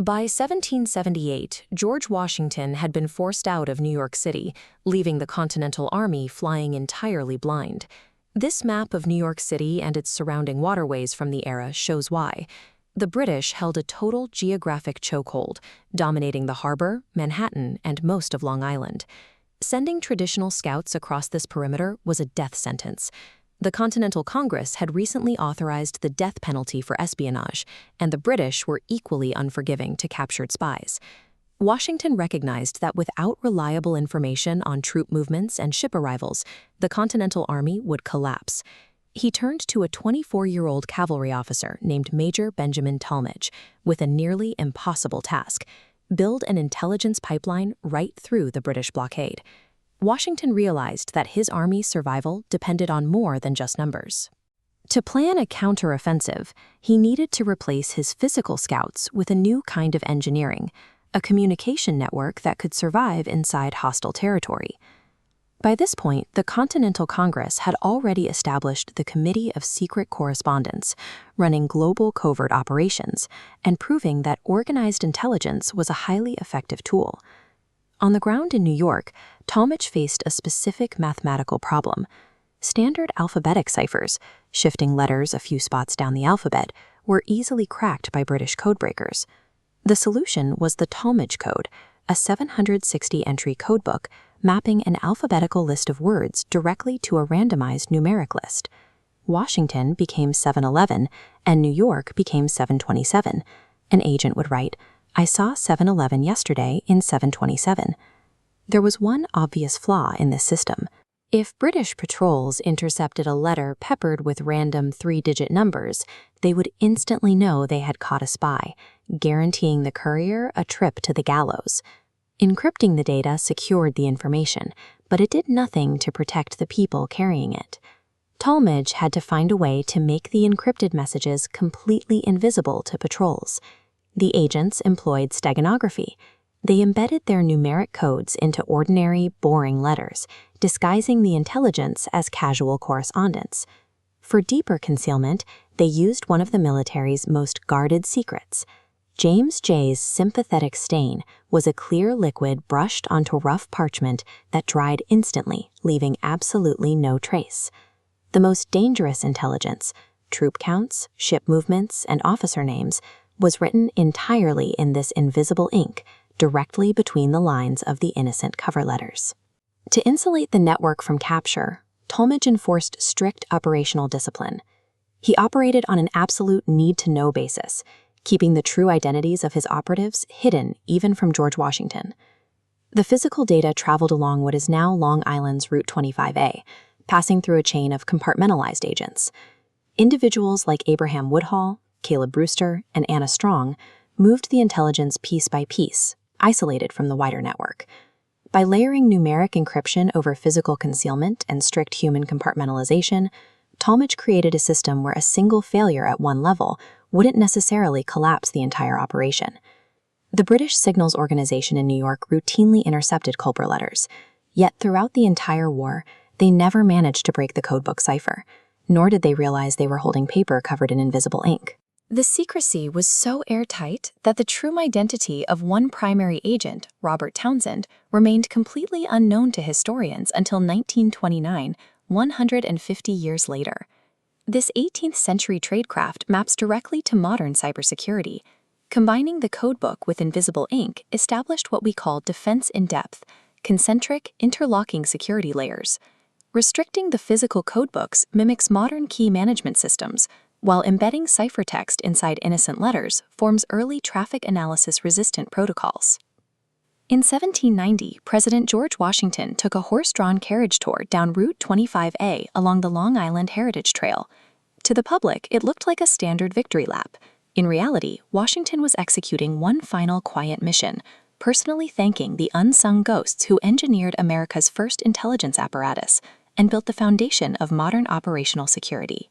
By 1778, George Washington had been forced out of New York City, leaving the Continental Army flying entirely blind. This map of New York City and its surrounding waterways from the era shows why. The British held a total geographic chokehold, dominating the harbor, Manhattan, and most of Long Island. Sending traditional scouts across this perimeter was a death sentence. The Continental Congress had recently authorized the death penalty for espionage, and the British were equally unforgiving to captured spies. Washington recognized that without reliable information on troop movements and ship arrivals, the Continental Army would collapse. He turned to a 24-year-old cavalry officer named Major Benjamin Tallmadge with a nearly impossible task: build an intelligence pipeline right through the British blockade. Washington realized that his army's survival depended on more than just numbers. To plan a counteroffensive, he needed to replace his physical scouts with a new kind of engineering, a communication network that could survive inside hostile territory. By this point, the Continental Congress had already established the Committee of Secret Correspondence, running global covert operations and proving that organized intelligence was a highly effective tool. On the ground in New York, Tallmadge faced a specific mathematical problem. Standard alphabetic ciphers, shifting letters a few spots down the alphabet, were easily cracked by British codebreakers. The solution was the Tallmadge Code, a 760-entry codebook mapping an alphabetical list of words directly to a randomized numeric list. Washington became 711, and New York became 727. An agent would write, "I saw 711 yesterday in 727. There was one obvious flaw in this system. If British patrols intercepted a letter peppered with random 3-digit numbers, they would instantly know they had caught a spy, guaranteeing the courier a trip to the gallows. Encrypting the data secured the information, but it did nothing to protect the people carrying it. Tallmadge had to find a way to make the encrypted messages completely invisible to patrols. The agents employed steganography. They embedded their numeric codes into ordinary, boring letters, disguising the intelligence as casual correspondence. For deeper concealment, they used one of the military's most guarded secrets. James J's sympathetic stain was a clear liquid brushed onto rough parchment that dried instantly, leaving absolutely no trace. The most dangerous intelligence, troop counts, ship movements, and officer names, was written entirely in this invisible ink, directly between the lines of the innocent cover letters. To insulate the network from capture, Tallmadge enforced strict operational discipline. He operated on an absolute need-to-know basis, keeping the true identities of his operatives hidden even from George Washington. The physical data traveled along what is now Long Island's Route 25A, passing through a chain of compartmentalized agents. Individuals like Abraham Woodhull, Caleb Brewster, and Anna Strong moved the intelligence piece by piece, isolated from the wider network. By layering numeric encryption over physical concealment and strict human compartmentalization, Tallmadge created a system where a single failure at one level wouldn't necessarily collapse the entire operation. The British Signals Organization in New York routinely intercepted Culper letters, yet throughout the entire war, they never managed to break the codebook cipher, nor did they realize they were holding paper covered in invisible ink. The secrecy was so airtight that the true identity of one primary agent, Robert Townsend, remained completely unknown to historians until 1929, 150 years later. This 18th century tradecraft maps directly to modern cybersecurity. Combining the codebook with invisible ink established what we call defense in depth, concentric, interlocking security layers. Restricting the physical codebooks mimics modern key management systems, while embedding ciphertext inside innocent letters forms early traffic analysis-resistant protocols. In 1790, President George Washington took a horse-drawn carriage tour down Route 25A along the Long Island Heritage Trail. To the public, it looked like a standard victory lap. In reality, Washington was executing one final quiet mission, personally thanking the unsung ghosts who engineered America's first intelligence apparatus and built the foundation of modern operational security.